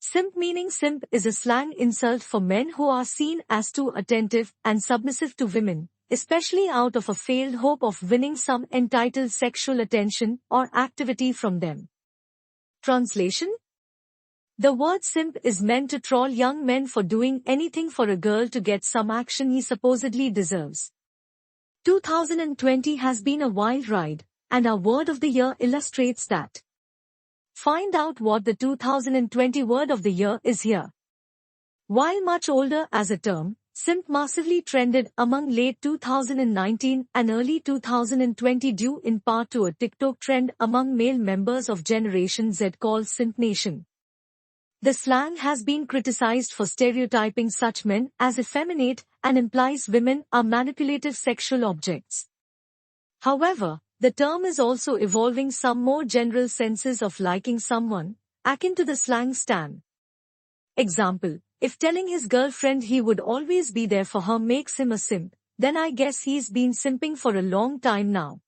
Simp meaning simp is a slang insult for men who are seen as too attentive and submissive to women, especially out of a failed hope of winning some entitled sexual attention or activity from them. Translation? The word simp is meant to troll young men for doing anything for a girl to get some action he supposedly deserves. 2020 has been a wild ride, and our word of the year illustrates that. Find out what the 2020 word of the year is here. While much older as a term, simp massively trended among late 2019 and early 2020 due in part to a TikTok trend among male members of Generation Z called Simp Nation. The slang has been criticized for stereotyping such men as effeminate and implies women are manipulative sexual objects. However, the term is also evolving some more general senses of liking someone, akin to the slang stan. Example, if telling his girlfriend he would always be there for her makes him a simp, then I guess he's been simping for a long time now.